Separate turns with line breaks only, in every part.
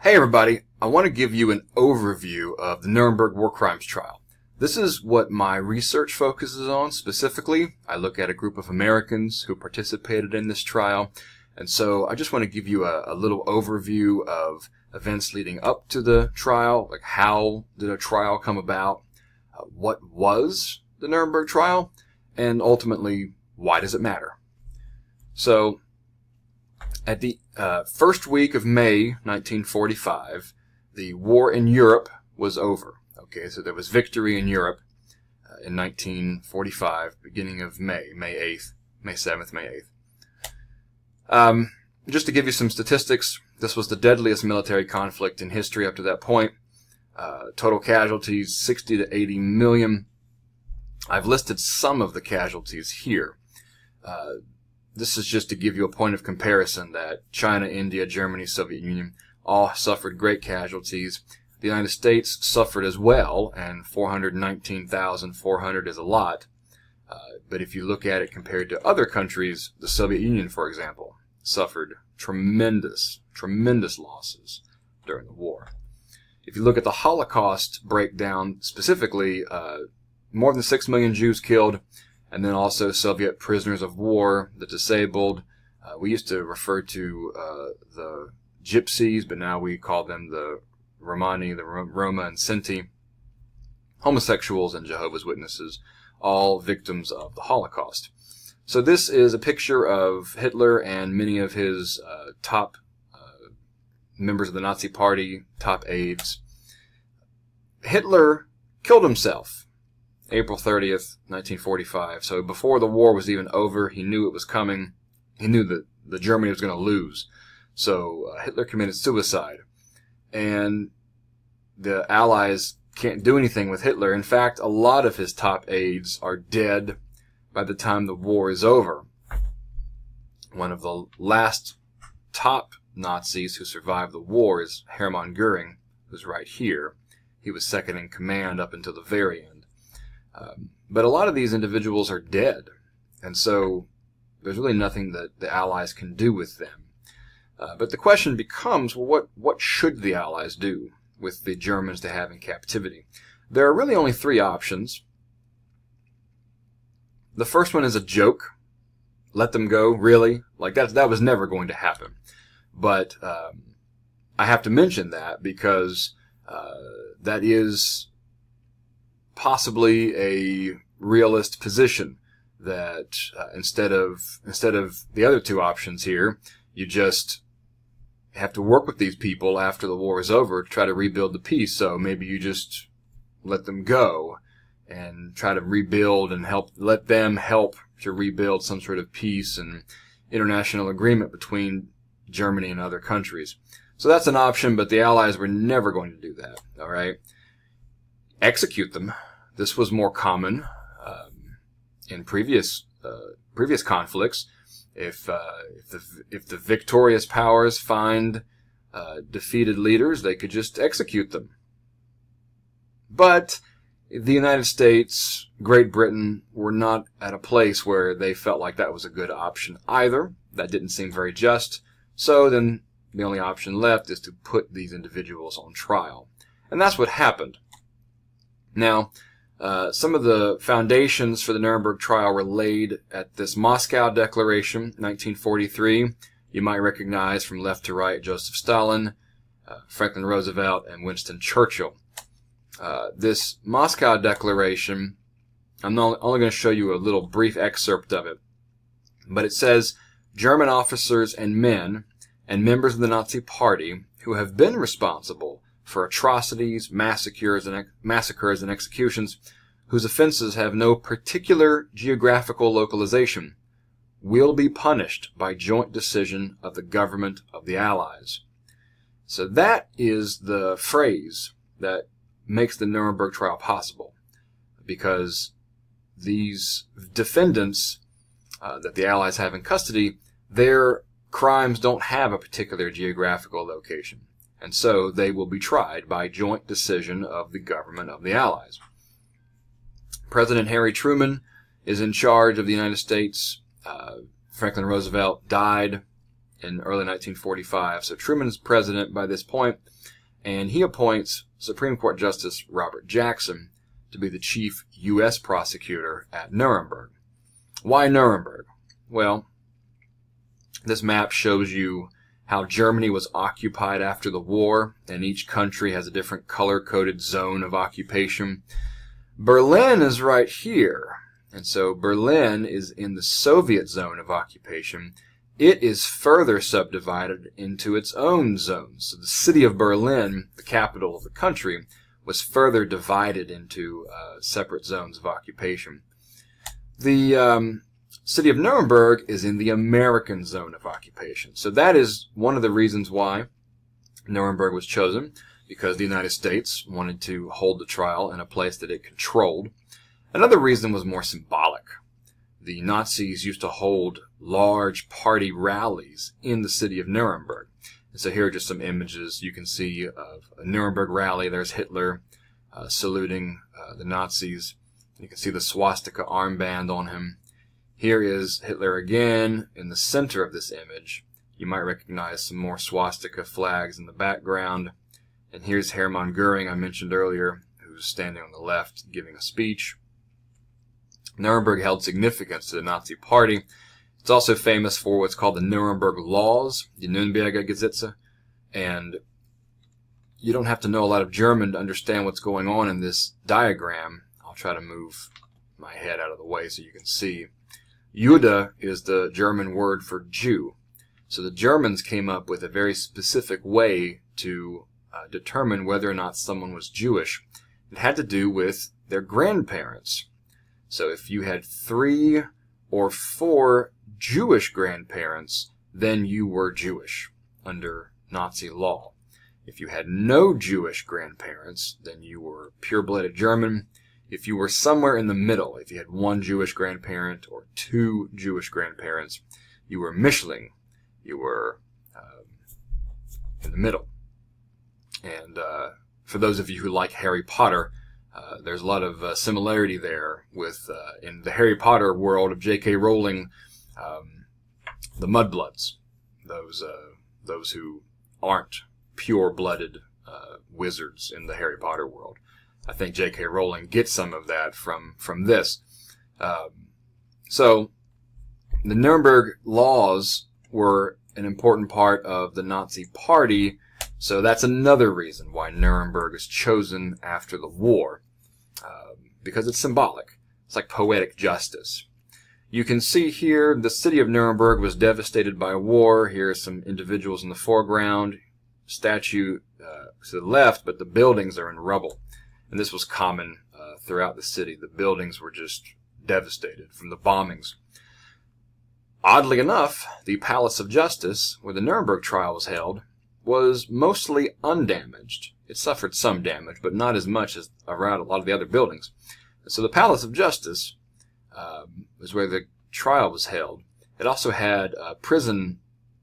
Hey everybody, I want to give you an overview of the Nuremberg War Crimes Trial. This is what my research focuses on specifically. I look at a group of Americans who participated in this trial, and so I just want to give you a little overview of events leading up to the trial, like how did a trial come about, what was the Nuremberg Trial, and ultimately, why does it matter? So, at the first week of May 1945, the war in Europe was over. Okay, so there was victory in Europe in 1945, beginning of May 8th, May 7th, May 8th. Just to give you some statistics, this was the deadliest military conflict in history up to that point. Total casualties, 60 to 80 million. I've listed some of the casualties here. This is just to give you a point of comparison that China, India, Germany, Soviet Union all suffered great casualties. The United States suffered as well, and 419,400 is a lot. But if you look at it compared to other countries, the Soviet Union, for example, suffered tremendous losses during the war. If you look at the Holocaust breakdown specifically, more than 6 million Jews killed, and then also Soviet prisoners of war, the disabled. We used to refer to the Gypsies, but now we call them the Romani, the Roma and Sinti. Homosexuals and Jehovah's Witnesses, all victims of the Holocaust. So this is a picture of Hitler and many of his top members of the Nazi Party, top aides. Hitler killed himself April 30th, 1945. So before the war was even over, he knew it was coming. He knew that Germany was going to lose. So Hitler committed suicide. And the Allies can't do anything with Hitler. In fact, a lot of his top aides are dead by the time the war is over. One of the last top Nazis who survived the war is Hermann Goering, who's right here. He was second in command up until the very end. But a lot of these individuals are dead, and so there's really nothing that the Allies can do with them. But the question becomes, well, what should the Allies do with the Germans they have in captivity? There are really only three options. The first one is a joke. Let them go, really? Like that was never going to happen. But I have to mention that because that is possibly a realist position, that instead of the other two options here, you just have to work with these people after the war is over to try to rebuild the peace. So maybe you just let them go and try to rebuild and let them help to rebuild some sort of peace and international agreement between Germany and other countries. So that's an option, but the Allies were never going to do that. All right. Execute them. This was more common in previous conflicts. If the victorious powers find defeated leaders, they could just execute them. But the United States, Great Britain were not at a place where they felt like that was a good option either. That didn't seem very just. So then the only option left is to put these individuals on trial. And that's what happened. Now, some of the foundations for the Nuremberg trial were laid at this Moscow Declaration, 1943. You might recognize from left to right Joseph Stalin, Franklin Roosevelt, and Winston Churchill. This Moscow Declaration, I'm only going to show you a little brief excerpt of it, but it says, German officers and men and members of the Nazi Party who have been responsible for atrocities, massacres, and executions, whose offenses have no particular geographical localization, will be punished by joint decision of the government of the Allies. So that is the phrase that makes the Nuremberg trial possible, because these defendants that the Allies have in custody, their crimes don't have a particular geographical location. And so they will be tried by joint decision of the government of the Allies. President Harry Truman is in charge of the United States. Franklin Roosevelt died in early 1945. So Truman is president by this point, and he appoints Supreme Court Justice Robert Jackson to be the chief U.S. prosecutor at Nuremberg. Why Nuremberg? Well, this map shows you how Germany was occupied after the war, and each country has a different color-coded zone of occupation. Berlin is right here, and so Berlin is in the Soviet zone of occupation. It is further subdivided into its own zones. So the city of Berlin, the capital of the country, was further divided into separate zones of occupation. The city of Nuremberg is in the American zone of occupation. So that is one of the reasons why Nuremberg was chosen, because the United States wanted to hold the trial in a place that it controlled. Another reason was more symbolic. The Nazis used to hold large party rallies in the city of Nuremberg. And so here are just some images you can see of a Nuremberg rally. There's Hitler saluting the Nazis. You can see the swastika armband on him. Here is Hitler again in the center of this image. You might recognize some more swastika flags in the background. And here's Hermann Goering, I mentioned earlier, who's standing on the left giving a speech. Nuremberg held significance to the Nazi Party. It's also famous for what's called the Nuremberg Laws, the Nürnberger Gesetze, and you don't have to know a lot of German to understand what's going on in this diagram. I'll try to move my head out of the way so you can see. Jude is the German word for Jew. So the Germans came up with a very specific way to determine whether or not someone was Jewish. It had to do with their grandparents. So if you had 3 or 4 Jewish grandparents, then you were Jewish under Nazi law. If you had no Jewish grandparents, then you were pure-blooded German. If you were somewhere in the middle, if you had 1 Jewish grandparent or 2 Jewish grandparents, you were Mischling. You were in the middle. And for those of you who like Harry Potter, there's a lot of similarity there with, in the Harry Potter world of J.K. Rowling, the mudbloods, those who aren't pure-blooded wizards in the Harry Potter world. I think J.K. Rowling gets some of that from this. So the Nuremberg laws were an important part of the Nazi Party, so that's another reason why Nuremberg is chosen after the war, because it's symbolic. It's like poetic justice. You can see here the city of Nuremberg was devastated by war. Here are some individuals in the foreground, statue to the left, but the buildings are in rubble. And this was common throughout the city. The buildings were just devastated from the bombings. Oddly enough, the Palace of Justice, where the Nuremberg trial was held, was mostly undamaged. It suffered some damage, but not as much as around a lot of the other buildings. So the Palace of Justice was where the trial was held. It also had a prison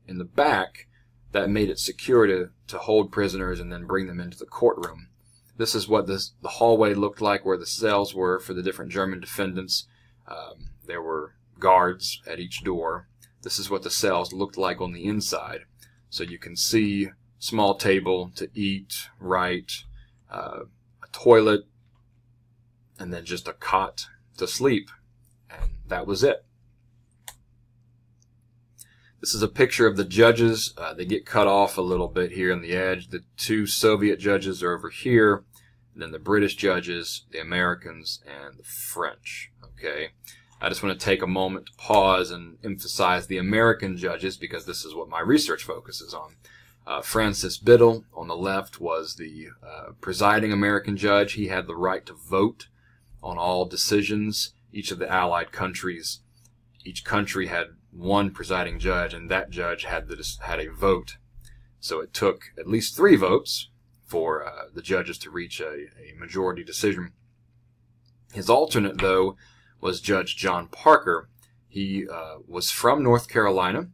in the back that made it secure to hold prisoners and then bring them into the courtroom. This is what the hallway looked like, where the cells were for the different German defendants. There were guards at each door. This is what the cells looked like on the inside. So you can see small table to eat, write, a toilet, and then just a cot to sleep. And that was it. This is a picture of the judges. They get cut off a little bit here on the edge. The 2 Soviet judges are over here. And then the British judges, the Americans, and the French. Okay. I just want to take a moment to pause and emphasize the American judges, because this is what my research focuses on. Francis Biddle on the left was the presiding American judge. He had the right to vote on all decisions. Each of the Allied countries, each country had 1 presiding judge, and that judge had a vote. So it took at least 3 votes for the judges to reach a majority decision. His alternate, though, was Judge John Parker. He was from North Carolina,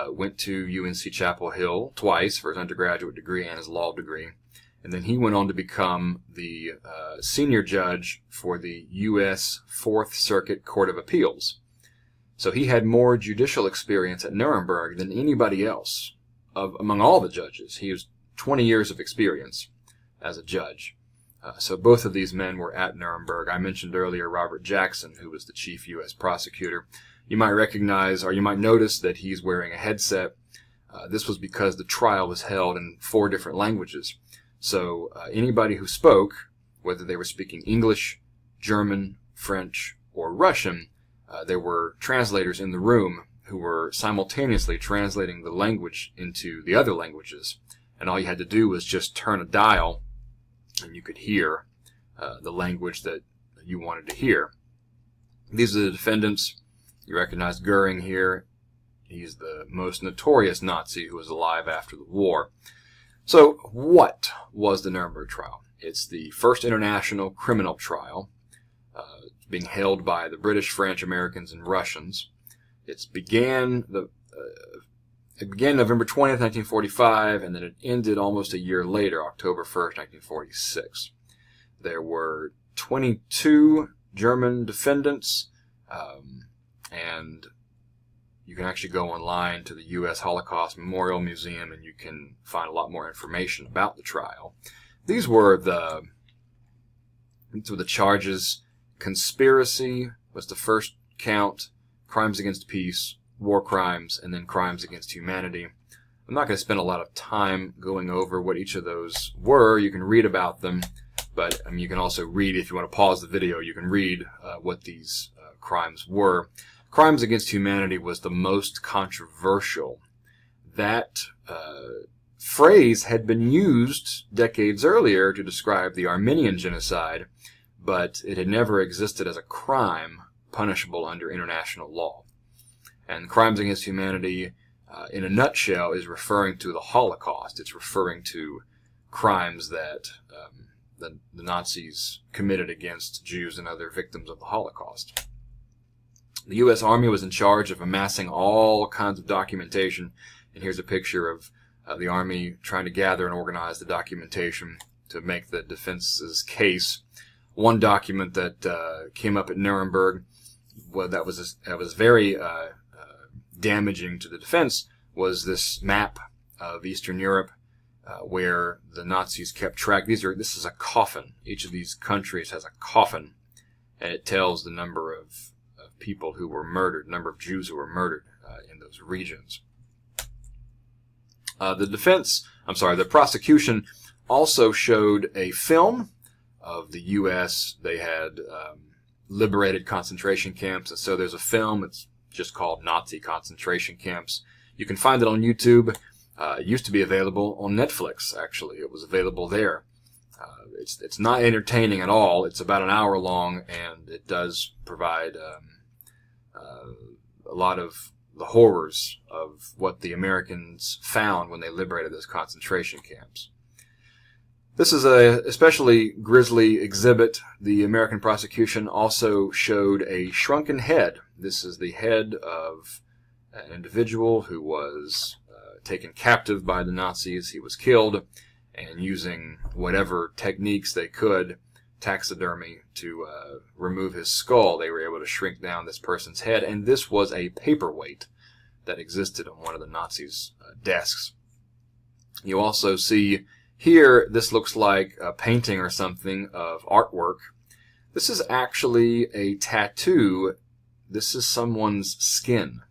went to UNC Chapel Hill twice for his undergraduate degree and his law degree, and then he went on to become the senior judge for the U.S. Fourth Circuit Court of Appeals. So he had more judicial experience at Nuremberg than anybody else among all the judges. He was 20 years of experience as a judge. So both of these men were at Nuremberg. I mentioned earlier Robert Jackson, who was the chief U.S. prosecutor. You might recognize, or you might notice that he's wearing a headset. This was because the trial was held in 4 different languages. So anybody who spoke, whether they were speaking English, German, French, or Russian, there were translators in the room who were simultaneously translating the language into the other languages. And all you had to do was just turn a dial, and you could hear the language that you wanted to hear. These are the defendants. You recognize Goering here. He's the most notorious Nazi who was alive after the war. So what was the Nuremberg Trial? It's the first international criminal trial being held by the British, French, Americans, and Russians. It began November 20th, 1945, and then it ended almost a year later, October 1st, 1946. There were 22 German defendants, and you can actually go online to the U.S. Holocaust Memorial Museum and you can find a lot more information about the trial. These were the charges. Conspiracy was the first count, crimes against peace, war crimes, and then crimes against humanity. I'm not going to spend a lot of time going over what each of those were. You can read about them, but you can also read, if you want to pause the video, you can read what these crimes were. Crimes against humanity was the most controversial. That phrase had been used decades earlier to describe the Armenian genocide, but it had never existed as a crime punishable under international law. And crimes against humanity, in a nutshell, is referring to the Holocaust. It's referring to crimes that the Nazis committed against Jews and other victims of the Holocaust. The U.S. Army was in charge of amassing all kinds of documentation, and here's a picture of the Army trying to gather and organize the documentation to make the defense's case. One document that came up at Nuremberg, that was very damaging to the defense, was this map of Eastern Europe, where the Nazis kept track. This is a coffin. Each of these countries has a coffin, and it tells the number of people who were murdered, number of Jews who were murdered in those regions. The prosecution also showed a film of the U.S. They had liberated concentration camps, and so there's a film. It's just called Nazi Concentration Camps. You can find it on YouTube. It used to be available on Netflix, actually. It was available there. It's not entertaining at all. It's about an hour long, and it does provide a lot of the horrors of what the Americans found when they liberated those concentration camps. This is a especially grisly exhibit. The American prosecution also showed a shrunken head. This is the head of an individual who was taken captive by the Nazis. He was killed, and using whatever techniques they could, taxidermy, to remove his skull, they were able to shrink down this person's head, and this was a paperweight that existed on one of the Nazis' desks. You also see here, this looks like a painting or something of artwork. This is actually a tattoo. This is someone's skin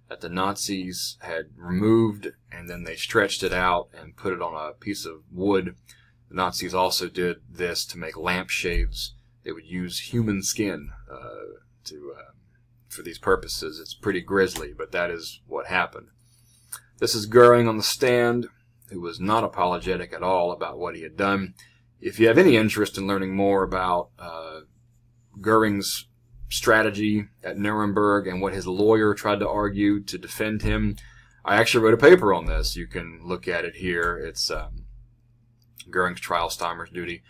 that the Nazis had removed, and then they stretched it out and put it on a piece of wood. The Nazis also did this to make lampshades. They would use human skin for these purposes. It's pretty grisly, but that is what happened. This is Goering on the stand, who was not apologetic at all about what he had done. If you have any interest in learning more about Goering's strategy at Nuremberg and what his lawyer tried to argue to defend him, I actually wrote a paper on this. You can look at it here. It's Goering's Trial, Steimer's Duty,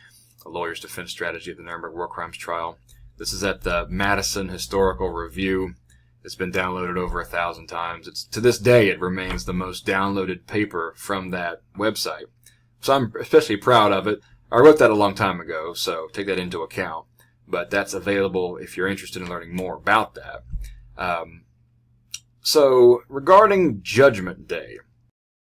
a lawyer's defense strategy at the Nuremberg War Crimes Trial. This is at the Madison Historical Review. It's been downloaded over 1,000 times. To this day, it remains the most downloaded paper from that website. So I'm especially proud of it. I wrote that a long time ago, so take that into account. But that's available if you're interested in learning more about that. So, regarding Judgment Day,